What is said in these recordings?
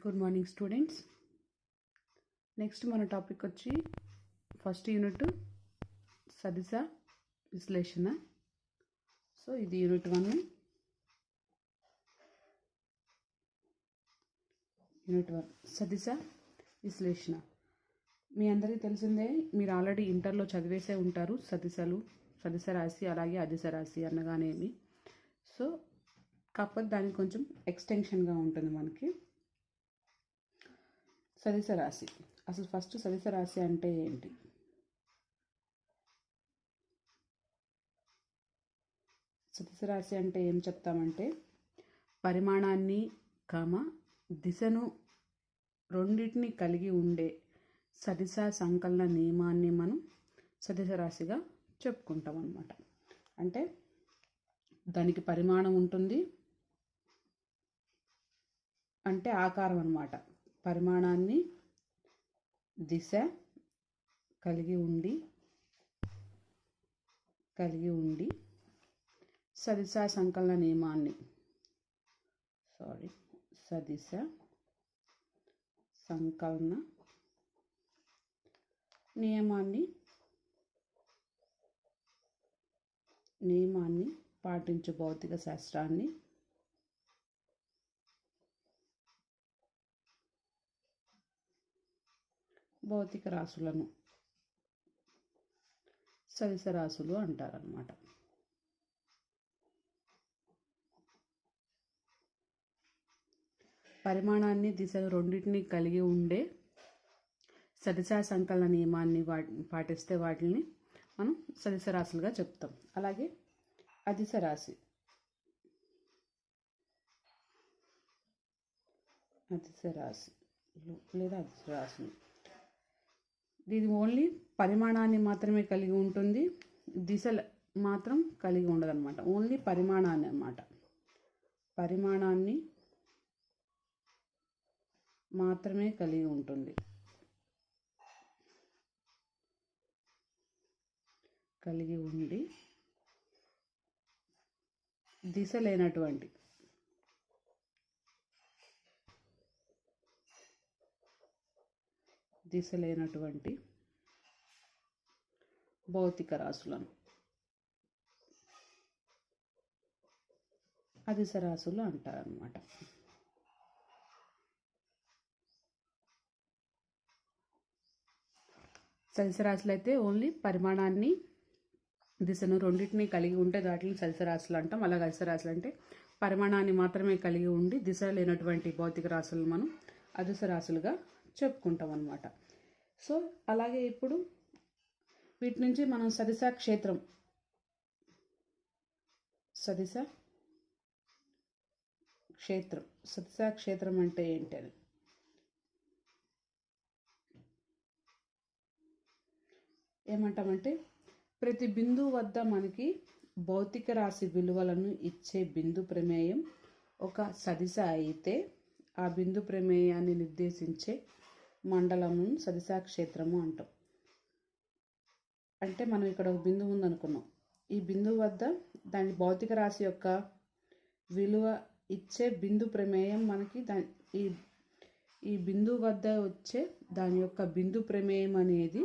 Good morning students. Next మన topic వచ్చి first unit సదిశ విశ్లేషణ. సో ఇది యూనిట్ 1. సదిశ విశ్లేషణ మీ అందరికీ తెలిసిందే. మీరు ఆల్రెడీ ఇంటర్లో చదివేసే ఉంటారు సదిశలు, సదిశ రాశి, అలాగే అదిశ రాశి అనగానేమి. సో కాకపోతే దానికి కొంచెం ఎక్స్టెన్షన్గా ఉంటుంది మనకి. సదిశ రాశి, అసలు ఫస్ట్ సదిశ రాశి అంటే ఏంటి? సదిశ రాశి అంటే ఏం చెప్తామంటే, పరిమాణాన్ని దిశను రెండింటిని కలిగి ఉండే సదిశ సంకలన నియమాన్ని మనం సదిశ రాశిగా చెప్పుకుంటాం అన్నమాట. అంటే దానికి పరిమాణం ఉంటుంది, అంటే ఆకారం అన్నమాట. పరిమాణాన్ని దిశ కలిగి ఉండి సదిశ సంకలన నియమాన్ని సదిశ సంకలన నియమాన్ని పాటించే భౌతిక శాస్త్రాన్ని భౌతిక రాశులను సదిశ రాశులు అంటారన్నమాట. పరిమాణాన్ని దిశను రెండింటిని కలిగి ఉండే సదిశ సంకలన నియమాన్ని పాటిస్తే వాటిని మనం సదిశ రాశులుగా చెప్తాం. అలాగే అదిశ రాశి, లేదా అదిశ రాశి, ఇది ఓన్లీ పరిమాణాన్ని మాత్రమే కలిగి ఉంటుంది, దిశ మాత్రం కలిగి ఉండదు అనమాట. ఓన్లీ పరిమాణాన్ని అన్నమాట. పరిమాణాన్ని మాత్రమే కలిగి ఉంటుంది, కలిగి ఉండి దిశ లేనటువంటి భౌతిక రాశులను అదిశ రాశులు అంటారన్నమాట. సదిశ రాశులు అయితే ఓన్లీ పరిమాణాన్ని దిశను రెండింటిని కలిగి ఉంటే వాటిని సదిశ రాశులు అంటాం. అలాగే అదిశ రాశులు అంటే పరిమాణాన్ని మాత్రమే కలిగి ఉండి దిశ లేనటువంటి భౌతిక రాశులను మనం అదిశ రాశులుగా చెప్పుకుంటాం అన్నమాట. సో అలాగే ఇప్పుడు వీటి నుంచి మనం సదిశ క్షేత్రం అంటే ఏంటి అని ఏమంటామంటే, ప్రతి బిందువు వద్ద మనకి భౌతిక రాశి విలువలను ఇచ్చే బిందు ప్రమేయం ఒక సదిశ అయితే ఆ బిందు ప్రమేయాన్ని నిర్దేశించే మండలమును సదిశ క్షేత్రము అంటాం. అంటే మనం ఇక్కడ ఒక బిందువు ఉందనుకున్నాం, ఈ బిందువు వద్ద దాని భౌతిక రాశి యొక్క విలువ ఇచ్చే బిందు ప్రమేయం మనకి ఈ బిందువు వద్ద వచ్చే దాని యొక్క బిందు ప్రమేయం అనేది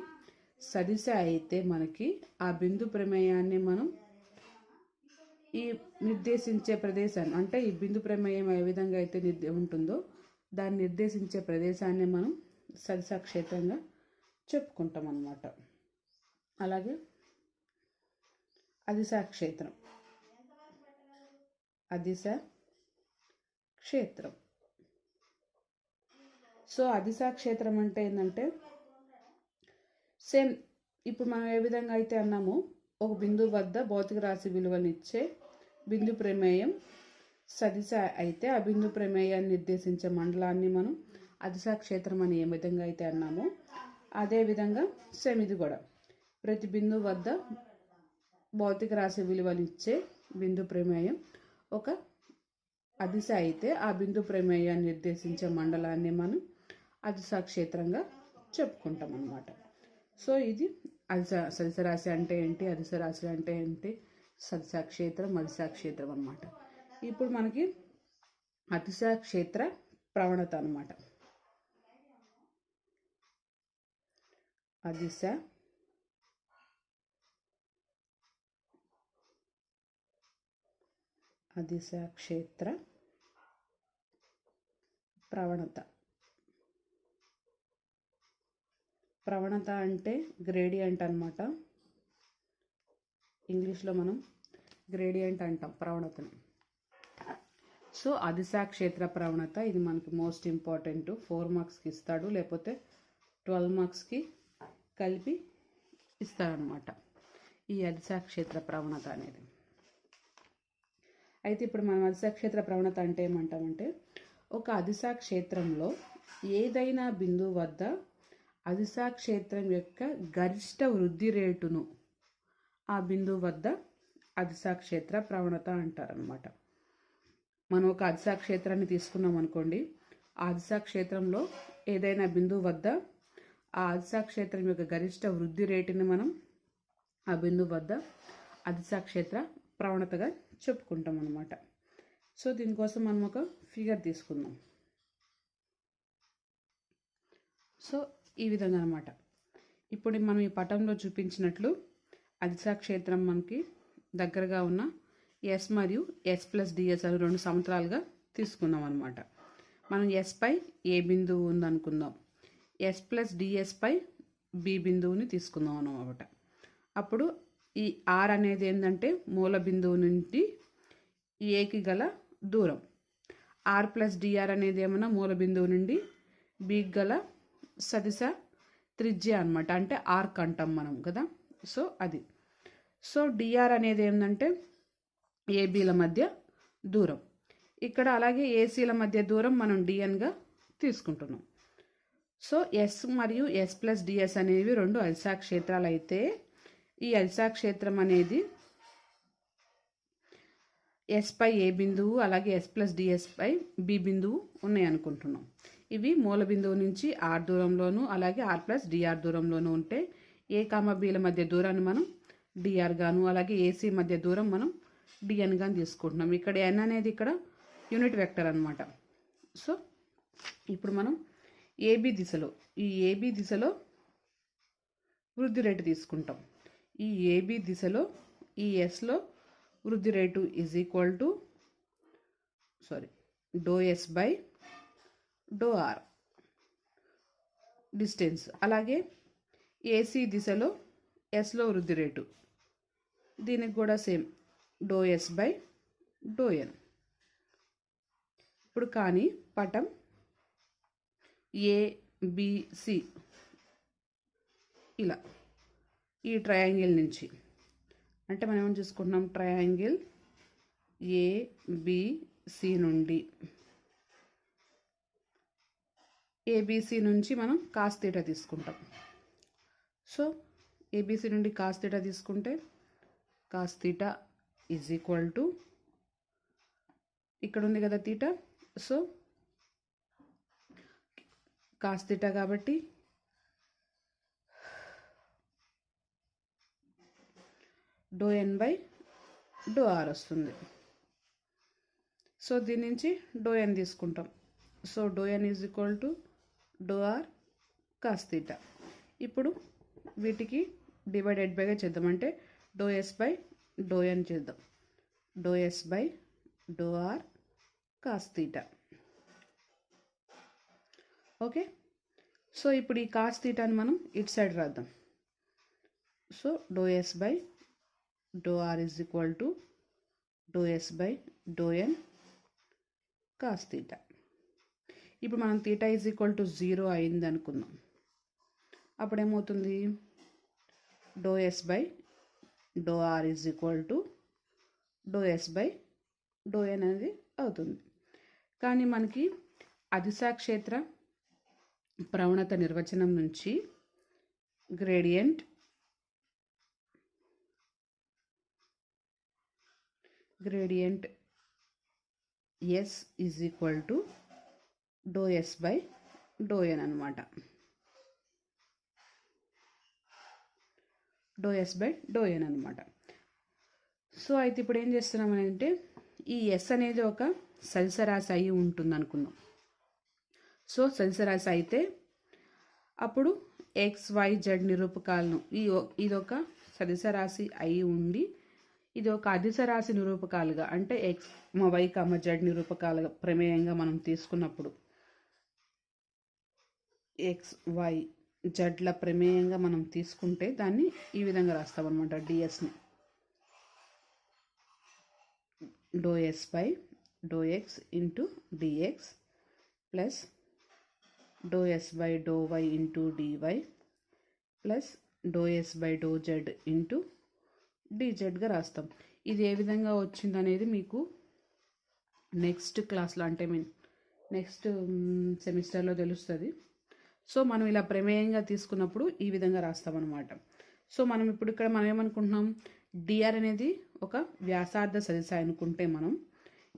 సదిశ అయితే మనకి ఆ బిందు ప్రమేయాన్ని మనం ఈ నిర్దేశించే ప్రదేశాన్ని, అంటే ఈ బిందు ప్రమేయం ఏ విధంగా అయితే ఉంటుందో దాన్ని నిర్దేశించే ప్రదేశాన్ని మనం సదిశ క్షేత్రంగా చెప్పుకుంటాం అన్నమాట. అలాగే అదిశ క్షేత్రం, సో అదిశ క్షేత్రం అంటే ఏంటంటే, సేమ్ ఇప్పుడు మనం ఏ విధంగా అయితే అన్నామో, ఒక బిందువు వద్ద భౌతిక రాశి విలువను ఇచ్చే బిందు ప్రమేయం సదిశ అయితే ఆ బిందు ప్రమేయాన్ని నిర్దేశించే మండలాన్ని మనం అదిశ క్షేత్రం అని ఏ విధంగా అయితే అన్నామో, అదేవిధంగా సేమ్ ఇది కూడా ప్రతి బిందువు వద్ద భౌతిక రాశి విలువలు ఇచ్చే బిందు ప్రమేయం ఒక అదిశ అయితే ఆ బిందు ప్రమేయాన్ని నిర్దేశించే మండలాన్ని మనం అదిశ క్షేత్రంగా చెప్పుకుంటాం అన్నమాట. సో ఇది సదిశ రాశి అంటే ఏంటి, అదిశ రాశి అంటే ఏంటి, సదిశ క్షేత్రం, అదిశ క్షేత్రం అన్నమాట. ఇప్పుడు మనకి అతిశ క్షేత్ర ప్రవణత అన్నమాట. అదిశ క్షేత్ర ప్రవణత. ప్రవణత అంటే గ్రేడియంట్ అన్నమాట. ఇంగ్లీష్లో మనం గ్రేడియంట్ అంటాం ప్రవణతను. సో అదిశ క్షేత్ర ప్రవణత ఇది మనకి మోస్ట్ ఇంపార్టెంట్. 4 మార్క్స్కి ఇస్తాడు, లేకపోతే 12 మార్క్స్కి కలిపి ఇస్తారనమాట ఈ అదిశ క్షేత్ర ప్రవణత అనేది. అయితే ఇప్పుడు మనం అదిశ క్షేత్ర ప్రవణత అంటే ఏమంటామంటే, ఒక అదిశ క్షేత్రంలో ఏదైనా బిందువు వద్ద అదిశ క్షేత్రం యొక్క గరిష్ట వృద్ధి రేటును ఆ బిందువు వద్ద అదిశ క్షేత్ర ప్రవణత అంటారనమాట. మనం ఒక అదిశ క్షేత్రాన్ని తీసుకున్నాం అనుకోండి, ఆ అదిశ క్షేత్రంలో ఏదైనా బిందువు వద్ద ఆ అదిశ క్షేత్రం యొక్క గరిష్ట వృద్ధి రేటుని మనం ఆ బిందువు వద్ద అదిశ క్షేత్ర ప్రవణతగా చెప్పుకుంటాం అన్నమాట. సో దీనికోసం మనం ఒక ఫిగర్ తీసుకుందాం. సో ఈ విధంగా అనమాట. ఇప్పుడు మనం ఈ పటంలో చూపించినట్లు అదిశ క్షేత్రం మనకి దగ్గరగా ఉన్న ఎస్ మరియు ఎస్ ప్లస్ డిఎస్ అని 2 సమాంతరాలుగా తీసుకుందాం అనమాట. మనం ఎస్ పై ఏ బిందువు ఉందనుకుందాం, ఎస్ ప్లస్ డిఎస్ పై బి బిందువుని తీసుకుందాం అన్నమాట. అప్పుడు ఈ ఆర్ అనేది ఏంటంటే మూల బిందువు నుండి ఏకి గల దూరం, ఆర్ ప్లస్ డిఆర్ అనేది ఏమన్నా మూల బిందువు నుండి బికి గల సదిశ త్రిజ్య అనమాట, అంటే ఆర్క్ అంటాం మనం కదా. సో అది. సో డిఆర్ అనేది ఏంటంటే ఏబీల మధ్య దూరం. ఇక్కడ అలాగే ఏసీల మధ్య దూరం మనం డిఎన్గా తీసుకుంటున్నాం. సో ఎస్ మరియు ఎస్ ప్లస్ డిఎస్ అనేవి 2 అదిశ క్షేత్రాలు అయితే, ఈ అదిశ క్షేత్రం అనేది ఎస్ పై ఏ బిందువు అలాగే ఎస్ ప్లస్ డిఎస్ పై బి బిందువు ఉన్నాయి అనుకుంటున్నాం. ఇవి మూల బిందువు నుంచి ఆర్ దూరంలోను అలాగే ఆర్ ప్లస్ డిఆర్ దూరంలోనూ ఉంటే, ఏ కామ బిల మధ్య దూరాన్ని మనం డిఆర్ గాను అలాగే ఏసీ మధ్య దూరం మనం డిఎన్ గాను తీసుకుంటున్నాం. ఇక్కడ ఎన్ అనేది ఇక్కడ యూనిట్ వెక్టర్ అనమాట. సో ఇప్పుడు మనం ఏబి దిశలో ఈ ఏబి దిశలో వృద్ధి రేటు తీసుకుంటాం. ఈ ఏబి దిశలో ఈ ఎస్లో వృద్ధి రేటు is equal to do yes by do R distance. అలాగే ఏసీ దిశలో ఎస్లో వృద్ధి రేటు, దీనికి కూడా సేమ్ డో ఎస్ బై డో ఎన్. ఇప్పుడు కానీ పటం ఏబిసి ఇలా ఈ ట్రయాంగిల్ నుంచి, అంటే మనం ఏమని చూసుకుంటున్నాం, ట్రయాంగిల్ ఏబిసి నుండి ఏబిసి నుంచి మనం కాస్ థీటా తీసుకుంటాం. సో ఏబిసి నుండి కాస్ థీటా తీసుకుంటే cos theta is equal to, ఇక్కడ ఉంది కదా థీటా, సో కాస్ థీటా కాబట్టి do n by do r వస్తుంది. సో దీని నుంచి డో ఎన్ తీసుకుంటాం. So do n is equal to do r cos theta. ఇప్పుడు వీటికి డివైడెడ్ బైగా చేద్దాం, అంటే do yes by do n చేద్దాం. Do yes by do r cos theta. Okay. So ఇప్పుడు ఈ కాస్ థీటాని మనం ఇటు సైడ్ రాద్దాం. So do yes by do are is equal to do yes by do n cos theta. ఇప్పుడు మనం theta is equal to 0 అయింది అనుకుందాం. అప్పుడు ఏమవుతుంది, doh yes by do are is equal to do yes by do N అనేది అవుతుంది. కానీ మనకి అదిశ క్షేత్ర ప్రవణత నిర్వచనం నుంచి gradient S is equal to do yes by do N అనమాట. Doh yes by do N అనమాట. సో అయితే ఇప్పుడు ఏం చేస్తున్నామనంటే, ఈ ఎస్ అనేది ఒక సదిశరాశి అయి ఉంటుంది అనుకుందాం. సో సదిశరాశి అయితే అప్పుడు XYZ నిరూపకాలను ఇదొక సదిశ రాశి అయి ఉండి ఇది ఒక అదిశ రాశి నిరూపకాలుగా అంటే XY, Z నిరూపకాలుగా ప్రమేయంగా మనం తీసుకున్నప్పుడు XYZల ప్రమేయంగా మనం తీసుకుంటే దాన్ని ఈ విధంగా రాస్తాం అనమాట. డిఎస్ని ∂S/∂x into dx plus ∂S/∂y into dy plus ∂S/∂z into dzగా రాస్తాం. ఇది ఏ విధంగా వచ్చిందనేది మీకు నెక్స్ట్ క్లాస్లో అంటే నెక్స్ట్ సెమిస్టర్లో తెలుస్తుంది. సో మనం ఇలా ప్రమేయంగా తీసుకున్నప్పుడు ఈ విధంగా రాస్తామన్నమాట. సో మనం ఇప్పుడు ఇక్కడ మనం ఏమనుకుంటున్నాం, డిఆర్ అనేది ఒక వ్యాసార్థ సదిశ అనుకుంటే మనం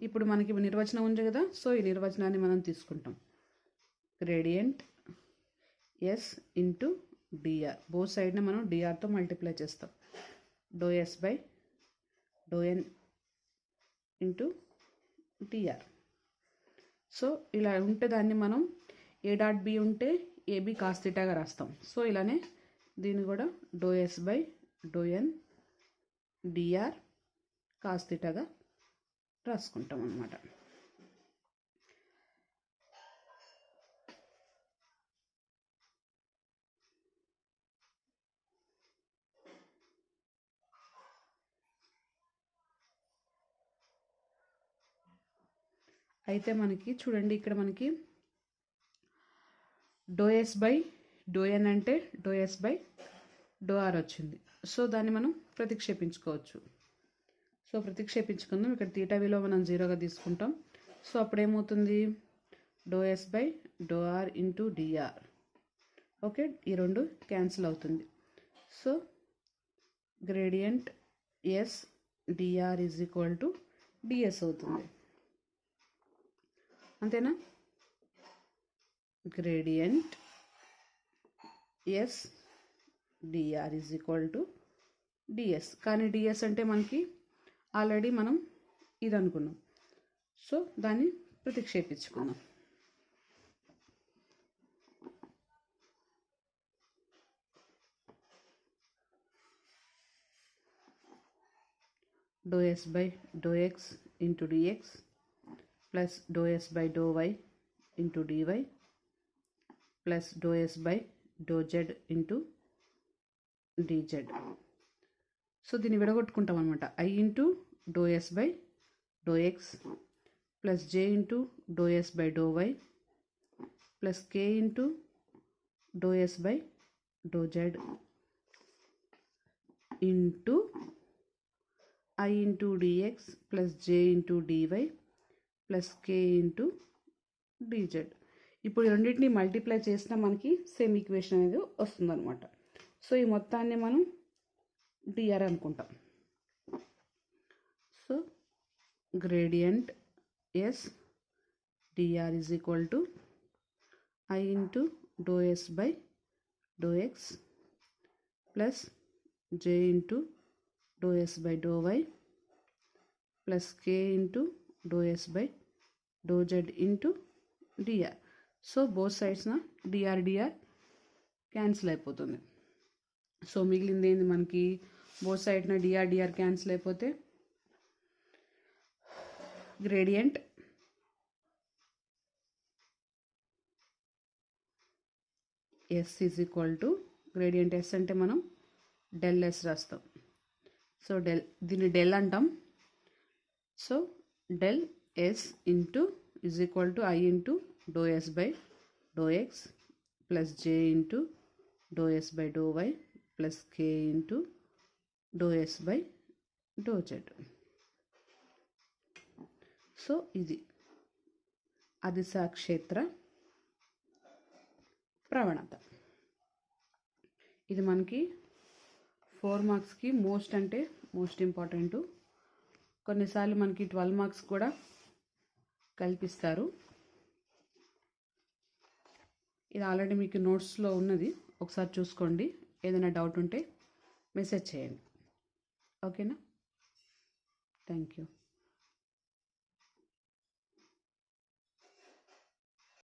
ఇప్పుడు మనకి నిర్వచనం ఉంది కదా, సో ఈ నిర్వచనాన్ని మనం తీసుకుంటాం. Gradient S into D R, both సైడ్ని మనం డిఆర్తో మల్టిప్లై చేస్తాం. ∂S/∂n into DR. సో ఇలా ఉంటే దాన్ని మనం A.B ఉంటే AB cos θగా రాస్తాం. సో ఇలానే దీన్ని కూడా ∂S/∂n dr cos θగా రాసుకుంటాం అన్నమాట. అయితే మనకి చూడండి ఇక్కడ మనకి ∂S/∂n అంటే ∂S/∂r వచ్చింది. సో దాన్ని మనం ప్రతిక్షేపించుకోవచ్చు. సో ప్రతిక్షేపించుకుందాం. ఇక్కడ తీటా విలువ మనం 0గా తీసుకుంటాం. సో అప్పుడు ఏమవుతుంది, ∂S/∂r ఇంటూ dr. ఓకే, ఈ రెండు క్యాన్సిల్ అవుతుంది. So gradient yes dr is equal to ds అవుతుంది. అంతేనా? Gradient yes dr is equal to ds. కానీ ds అంటే మనకి ఆల్రెడీ మనం ఇది అనుకున్నాం. సో దాన్ని ప్రతిక్షేపించుకున్నాం. ∂S/∂x into dx plus ∂S/∂y into dy plus ∂S/∂z into dz. So దీన్ని విడగొట్టుకుంటాం అనమాట. I into ∂S/∂x plus j into ∂S/∂y plus k into ∂S/∂z into I into dx plus j into dy plus k into dz. ఇప్పుడు ఈ రెండింటిని multiply చేసినా మనకి same equation అనేది వస్తుందన్నమాట. So ఈ మొత్తాన్ని మనం dr అనుకుంటాం. So gradient yes dr is equal to I into ∂S/∂x plus j into ∂S/∂y plus k into ∂S/∂z into dr. So both సైడ్స్న dr క్యాన్సిల్ అయిపోతుంది. సో మిగిలింది ఏంది మనకి, బోత్ సైడ్న dr క్యాన్సిల్ అయిపోతే gradient S is equal to, gradient S అంటే మనం ∂S రాస్తాం. సో దీన్ని డెల్ అంటాం. So ∂S into is equal to I into ∂S/∂x plus j into ∂S/∂y plus k into ∂S/∂z. So ఇది అదిశా క్షేత్ర ప్రవణత. ఇది మనకి 4 మార్క్స్కి మోస్ట్ ఇంపార్టెంట్. కొన్నిసార్లు మనకి 12 మార్క్స్ కూడా కల్పిస్తారు. ఇది ఆల్రెడీ మీకు నోట్స్లో ఉన్నది, ఒకసారి చూసుకోండి. ఏదైనా డౌట్ ఉంటే మెసేజ్ చేయండి. ఓకేనా? Thank you.